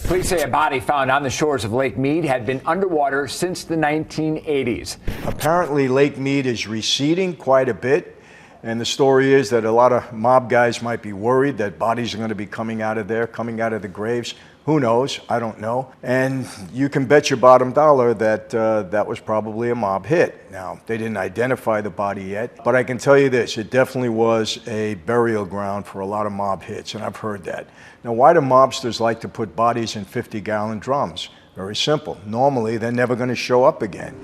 Police say a body found on the shores of Lake Mead had been underwater since the 1980s. Apparently, Lake Mead is receding quite a bit. And the story is that a lot of mob guys might be worried that bodies are going to be coming out of there, coming out of the graves. Who knows? I don't know. And you can bet your bottom dollar that that was probably a mob hit. Now, they didn't identify the body yet, but I can tell you this, it definitely was a burial ground for a lot of mob hits, and I've heard that. Now, why do mobsters like to put bodies in 50-gallon drums? Very simple. Normally, they're never going to show up again.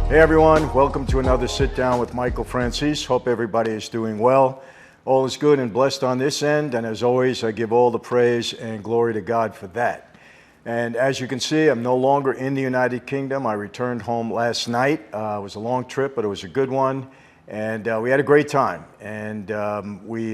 Hey everyone, welcome to another sit down with Michael Franzese. Hope everybody is doing well. All is good and blessed on this end, and as always, I give all the praise and glory to God for that. And as you can see, I'm no longer in the United Kingdom. I returned home last night. It was a long trip, but it was a good one. And we had a great time. And we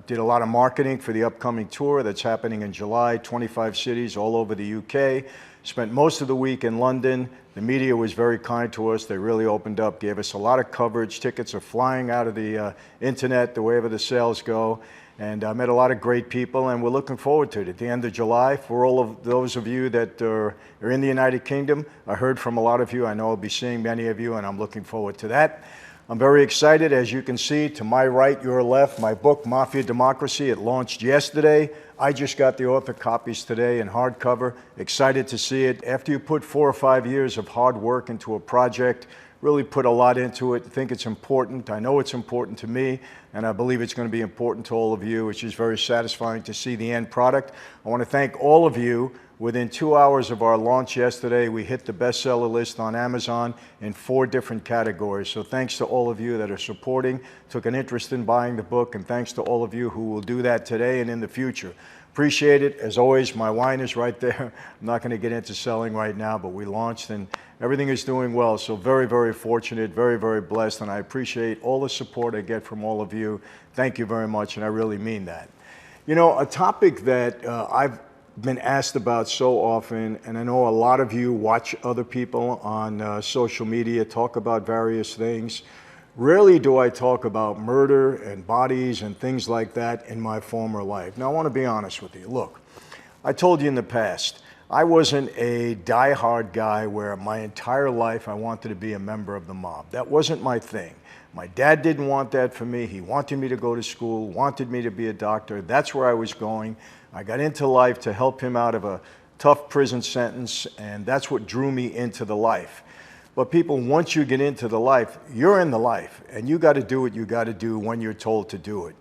did a lot of marketing for the upcoming tour that's happening in July, 25 cities all over the UK. Spent most of the week in London. The media was very kind to us. They really opened up, gave us a lot of coverage. Tickets are flying out of the internet, the way ever the sales go. And I met a lot of great people, and we're looking forward to it. At the end of July, for all of those of you that are in the United Kingdom, I heard from a lot of you. I know I'll be seeing many of you, and I'm looking forward to that. I'm very excited. As you can see, to my right, your left, my book, Mafia Democracy. It launched yesterday. I just got the author copies today in hardcover. Excited to see it. After you put 4 or 5 years of hard work into a project, really put a lot into it, think it's important. I know it's important to me, and I believe it's going to be important to all of you, which is very satisfying to see the end product. I want to thank all of you. Within 2 hours of our launch yesterday, we hit the bestseller list on Amazon in 4 different categories. So thanks to all of you that are supporting, took an interest in buying the book, and thanks to all of you who will do that today and in the future. Appreciate it. As always, my wine is right there. I'm not going to get into selling right now, but we launched and everything is doing well. So very, very fortunate, very, very blessed, and I appreciate all the support I get from all of you. Thank you very much, and I really mean that. You know, a topic that I've been asked about so often, and I know a lot of you watch other people on social media talk about various things. Rarely do I talk about murder and bodies and things like that in my former life. Now, I want to be honest with you. Look, I told you in the past, I wasn't a die-hard guy where my entire life I wanted to be a member of the mob. That wasn't my thing. My dad didn't want that for me. He wanted me to go to school, wanted me to be a doctor. That's where I was going. I got into life to help him out of a tough prison sentence, and that's what drew me into the life. But people, once you get into the life, you're in the life, and you got to do what you got to do when you're told to do it.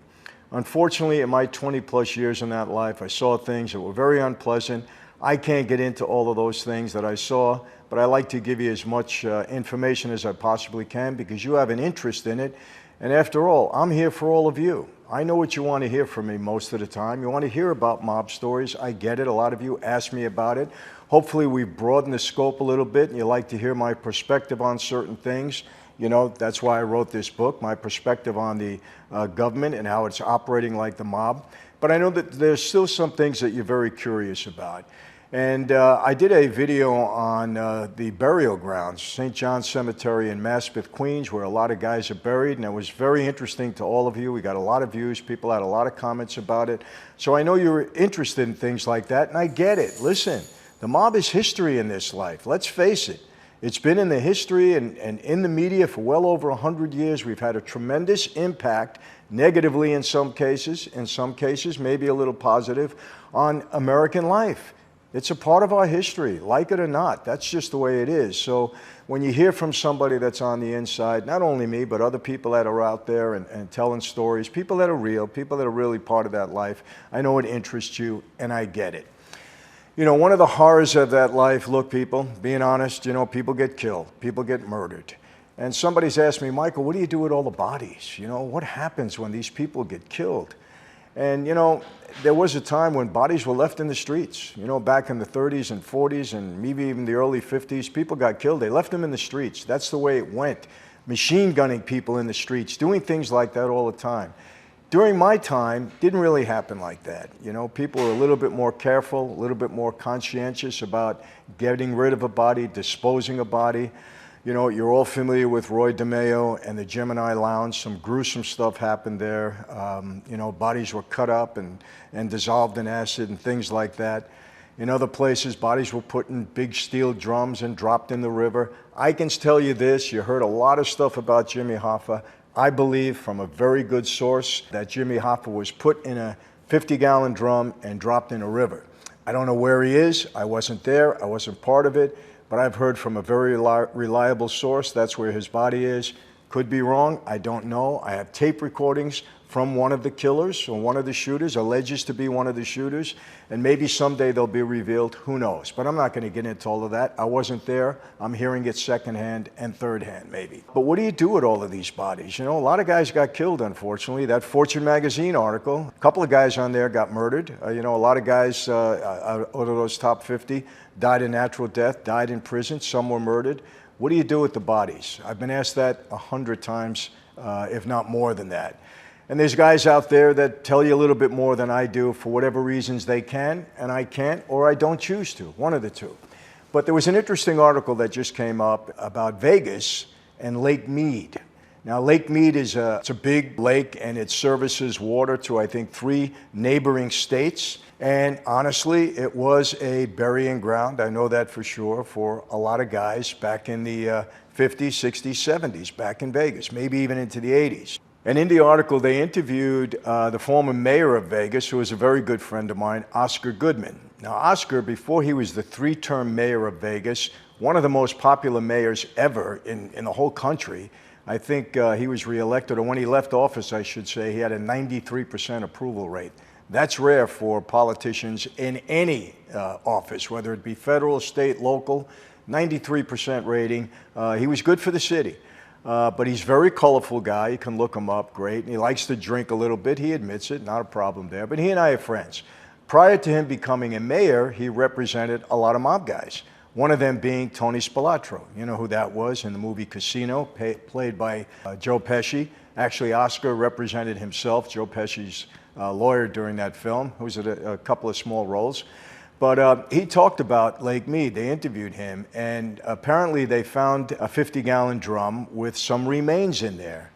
Unfortunately, in my 20-plus years in that life, I saw things that were very unpleasant. I can't get into all of those things that I saw, but I like to give you as much information as I possibly can because you have an interest in it. And after all, I'm here for all of you. I know what you want to hear from me most of the time. You want to hear about mob stories. I get it. A lot of you ask me about it. Hopefully we've broadened the scope a little bit and you like to hear my perspective on certain things. You know, that's why I wrote this book, my perspective on the government and how it's operating like the mob. But I know that there's still some things that you're very curious about. And I did a video on the burial grounds, St. John's Cemetery in Maspeth, Queens, where a lot of guys are buried, and it was very interesting to all of you. We got a lot of views. People had a lot of comments about it. So I know you're interested in things like that, and I get it. Listen, the mob is history in this life. Let's face it. It's been in the history and in the media for well over 100 years. We've had a tremendous impact, negatively in some cases maybe a little positive, on American life. It's a part of our history, like it or not. That's just the way it is. So when you hear from somebody that's on the inside, not only me, but other people that are out there and telling stories, people that are real, people that are really part of that life, I know it interests you, and I get it. You know, one of the horrors of that life, look, people, being honest, you know, people get killed, people get murdered. And somebody's asked me, Michael, what do you do with all the bodies? You know, what happens when these people get killed? And, you know, there was a time when bodies were left in the streets. You know, back in the 30s and 40s and maybe even the early 50s, people got killed. They left them in the streets. That's the way it went. Machine gunning people in the streets, doing things like that all the time. During my time, didn't really happen like that. You know, people were a little bit more careful, a little bit more conscientious about getting rid of a body, disposing a body. You know, you're all familiar with Roy DeMeo and the Gemini Lounge. Some gruesome stuff happened there. You know, bodies were cut up and dissolved in acid and things like that. In other places, bodies were put in big steel drums and dropped in the river. I can tell you this, you heard a lot of stuff about Jimmy Hoffa. I believe from a very good source that Jimmy Hoffa was put in a 50-gallon drum and dropped in a river. I don't know where he is. I wasn't there. I wasn't part of it. But I've heard from a very reliable source that's where his body is. Could be wrong. I don't know. I have tape recordings from one of the killers or one of the shooters, alleges to be one of the shooters, and maybe someday they'll be revealed. Who knows? But I'm not going to get into all of that. I wasn't there. I'm hearing it secondhand and thirdhand, maybe. But what do you do with all of these bodies? You know, a lot of guys got killed, unfortunately. That Fortune magazine article, a couple of guys on there got murdered. You know, a lot of guys out of those top 50 died a natural death, died in prison. Some were murdered. What do you do with the bodies? I've been asked that 100 times, if not more than that. And there's guys out there that tell you a little bit more than I do for whatever reasons they can, and I can't, or I don't choose to, one of the two. But there was an interesting article that just came up about Vegas and Lake Mead. Now, Lake Mead it's a big lake, and it services water to, I think, 3 neighboring states. And honestly, it was a burying ground, I know that for sure, for a lot of guys back in the 50s, 60s, 70s, back in Vegas, maybe even into the 80s. And in the article, they interviewed the former mayor of Vegas, who was a very good friend of mine, Oscar Goodman. Now, Oscar, before he was the 3-term mayor of Vegas, one of the most popular mayors ever in the whole country. I think he was reelected, or when he left office, I should say, he had a 93% approval rate. That's rare for politicians in any office, whether it be federal, state, local, 93% rating. He was good for the city. But he's a very colorful guy. You can look him up, great. And he likes to drink a little bit. He admits it, not a problem there. But he and I are friends. Prior to him becoming a mayor, he represented a lot of mob guys. One of them being Tony Spilotro. You know who that was in the movie Casino, played by Joe Pesci. Actually, Oscar represented himself, Joe Pesci's lawyer during that film, who was in a couple of small roles. But he talked about Lake Mead. They interviewed him, and apparently they found a 50-gallon drum with some remains in there.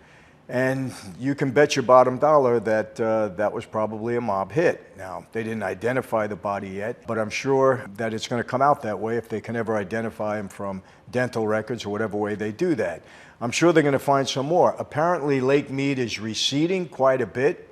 And you can bet your bottom dollar that that was probably a mob hit. Now, they didn't identify the body yet, but I'm sure that it's going to come out that way if they can ever identify him from dental records or whatever way they do that. I'm sure they're going to find some more. Apparently, Lake Mead is receding quite a bit.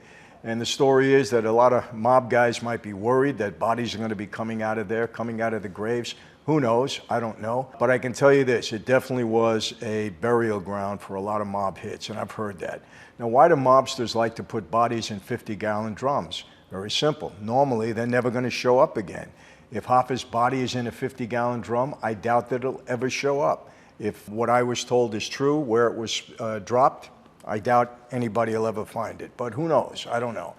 And the story is that a lot of mob guys might be worried that bodies are going to be coming out of there, coming out of the graves. Who knows? I don't know. But I can tell you this, it definitely was a burial ground for a lot of mob hits, and I've heard that. Now, why do mobsters like to put bodies in 50-gallon drums? Very simple. Normally, they're never going to show up again. If Hoffa's body is in a 50-gallon drum, I doubt that it'll ever show up. If what I was told is true, where it was dropped, I doubt anybody will ever find it, but who knows? I don't know.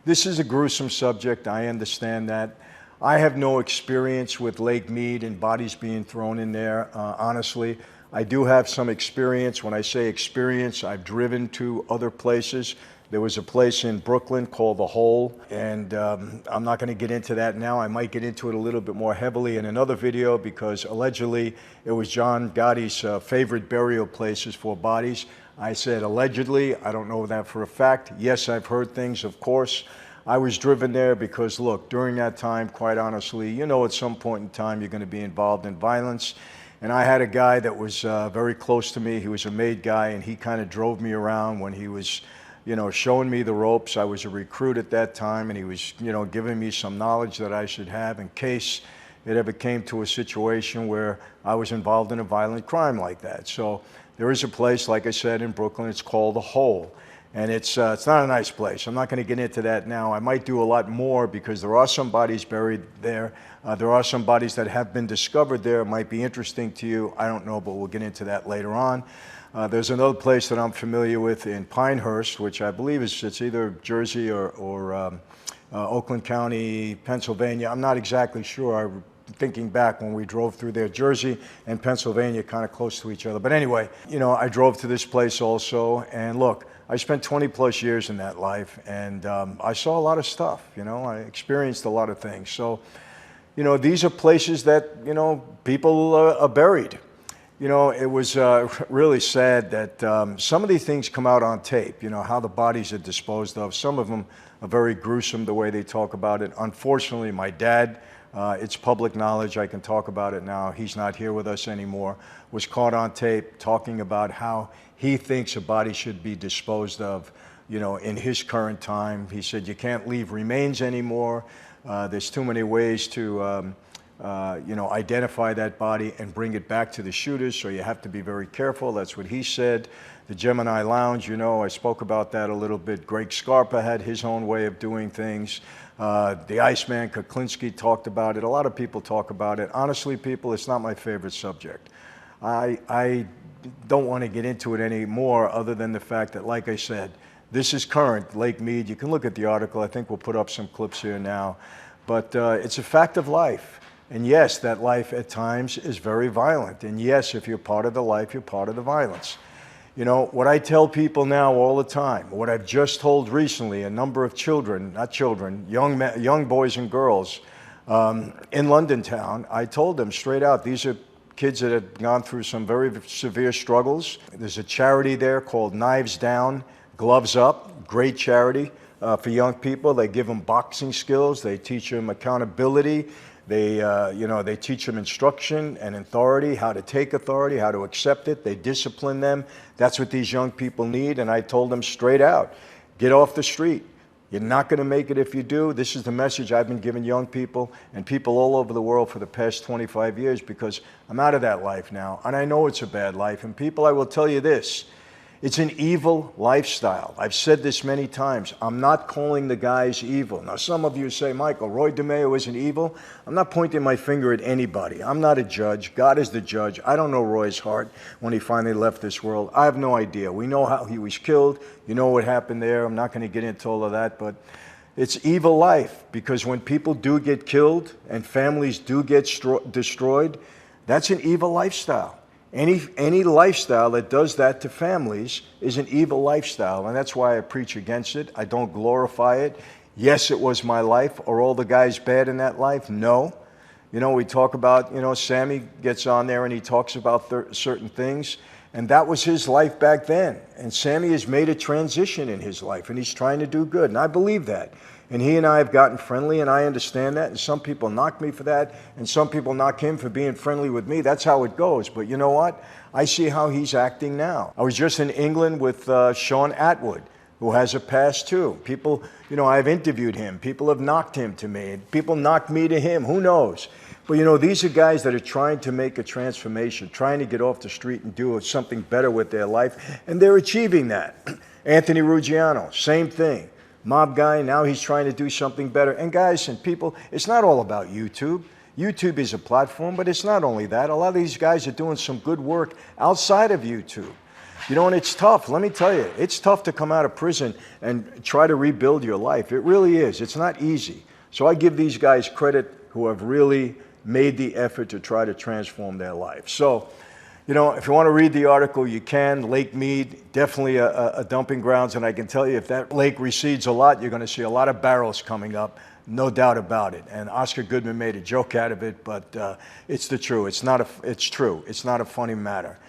This is a gruesome subject. I understand that. I have no experience with Lake Mead and bodies being thrown in there, honestly. I do have some experience. When I say experience, I've driven to other places. There was a place in Brooklyn called The Hole, and I'm not going to get into that now. I might get into it a little bit more heavily in another video because allegedly it was John Gotti's favorite burial places for bodies. I said allegedly. I don't know that for a fact. Yes, I've heard things, of course. I was driven there because, look, during that time, quite honestly, you know at some point in time you're going to be involved in violence. And I had a guy that was very close to me. He was a Mead guy, and he kind of drove me around when he was, you know, showing me the ropes. I was a recruit at that time, and he was, you know, giving me some knowledge that I should have in case it ever came to a situation where I was involved in a violent crime like that. So there is a place, like I said, in Brooklyn. It's called The Hole. And it's not a nice place. I'm not going to get into that now. I might do a lot more because there are some bodies buried there. There are some bodies that have been discovered there. It might be interesting to you. I don't know, but we'll get into that later on. There's another place that I'm familiar with in Pinehurst, which I believe it's either Jersey or Oakland County, Pennsylvania. I'm not exactly sure. I'm thinking back when we drove through there, Jersey and Pennsylvania kind of close to each other. But anyway, I drove to this place also, and look, I spent 20 plus years in that life, and I saw a lot of stuff. I experienced a lot of things. So, these are places that, people are buried. It was really sad that some of these things come out on tape, how the bodies are disposed of. Some of them are very gruesome the way they talk about it. Unfortunately, my dad, it's public knowledge, I can talk about it now, he's not here with us anymore, was caught on tape talking about how he thinks a body should be disposed of, in his current time. He said, you can't leave remains anymore. There's too many ways to identify that body and bring it back to the shooters, so you have to be very careful. That's what he said. The Gemini Lounge, I spoke about that a little bit. Greg Scarpa had his own way of doing things. The Iceman Kuklinski talked about it. A lot of people talk about it. Honestly, people, it's not my favorite subject. I don't want to get into it anymore, other than the fact that, like I said, this is current, Lake Mead. You can look at the article. I think we'll put up some clips here now. But it's a fact of life. And yes, that life at times is very violent. And yes, if you're part of the life, you're part of the violence. What I tell people now all the time, what I've just told recently, a number of children, not children, young boys and girls in London town, I told them straight out, these are kids that have gone through some very severe struggles. There's a charity there called Knives Down, Gloves Up, great charity for young people. They give them boxing skills. They teach them accountability. They teach them instruction and authority, how to take authority, how to accept it. They discipline them. That's what these young people need. And I told them straight out, get off the street. You're not going to make it if you do. This is the message I've been giving young people and people all over the world for the past 25 years, because I'm out of that life now. And I know it's a bad life. And people, I will tell you this. It's an evil lifestyle. I've said this many times. I'm not calling the guys evil. Now, some of you say, Michael, Roy DeMeo isn't evil. I'm not pointing my finger at anybody. I'm not a judge. God is the judge. I don't know Roy's heart when he finally left this world. I have no idea. We know how he was killed. You know what happened there. I'm not going to get into all of that, but it's evil life, because when people do get killed and families do get destroyed, that's an evil lifestyle. Any lifestyle that does that to families is an evil lifestyle, and that's why I preach against it. I don't glorify it. Yes, it was my life. Are all the guys bad in that life? No. We talk about, Sammy gets on there and he talks about certain things, and that was his life back then. And Sammy has made a transition in his life, and he's trying to do good, and I believe that. And he and I have gotten friendly, and I understand that. And some people knock me for that, and some people knock him for being friendly with me. That's how it goes. But you know what? I see how he's acting now. I was just in England with Sean Atwood, who has a past too. People, I've interviewed him. People have knocked him to me. People knocked me to him. Who knows? But these are guys that are trying to make a transformation, trying to get off the street and do something better with their life, and they're achieving that. Anthony Ruggiano, same thing. Mob guy, now he's trying to do something better. And guys and people, it's not all about YouTube. YouTube is a platform, but it's not only that. A lot of these guys are doing some good work outside of YouTube. And it's tough. Let me tell you, it's tough to come out of prison and try to rebuild your life. It really is. It's not easy. So I give these guys credit who have really made the effort to try to transform their life. So, if you want to read the article, you can. Lake Mead, definitely a dumping grounds. And I can tell you, if that lake recedes a lot, you're going to see a lot of barrels coming up, no doubt about it. And Oscar Goodman made a joke out of it, but it's the truth. It's true. It's not a funny matter.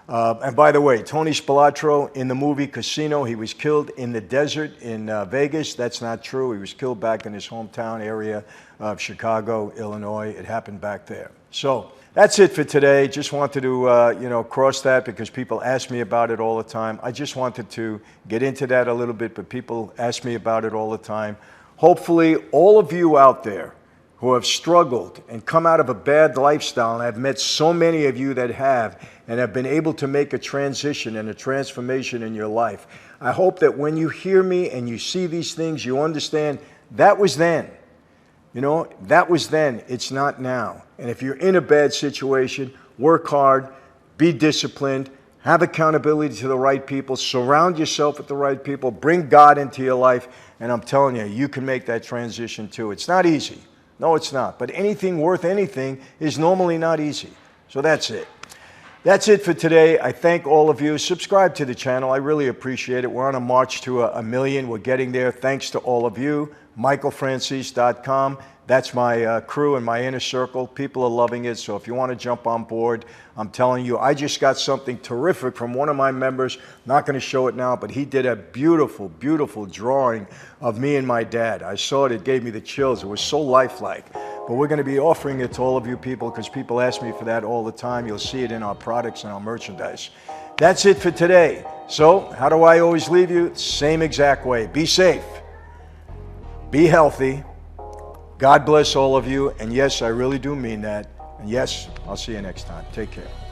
And by the way, Tony Spilotro in the movie Casino, he was killed in the desert in Vegas. That's not true. He was killed back in his hometown area of Chicago, Illinois. It happened back there. So that's it for today. Just wanted to, cross that because people ask me about it all the time. I just wanted to get into that a little bit, but people ask me about it all the time. Hopefully, all of you out there who have struggled and come out of a bad lifestyle, and I've met so many of you that have, and have been able to make a transition and a transformation in your life. I hope that when you hear me and you see these things, you understand that was then. That was then. It's not now. And if you're in a bad situation, work hard, be disciplined, Have accountability to the right people. Surround yourself with the right people. Bring God into your life. And I'm telling you, you can make that transition too. It's not easy. No, it's not. But anything worth anything is normally not easy. So that's it. That's it for today. I thank all of you. Subscribe to the channel. I really appreciate it. We're on a march to a million. We're getting there. Thanks to all of you. MichaelFranzese.com. That's my crew and my inner circle. People are loving it. So if you want to jump on board, I'm telling you, I just got something terrific from one of my members. Not going to show it now, but he did a beautiful, beautiful drawing of me and my dad. I saw it. It gave me the chills. It was so lifelike. But we're going to be offering it to all of you people because people ask me for that all the time. You'll see it in our products and our merchandise. That's it for today. So how do I always leave you? Same exact way. Be safe. Be healthy. God bless all of you. And yes, I really do mean that. And yes, I'll see you next time. Take care.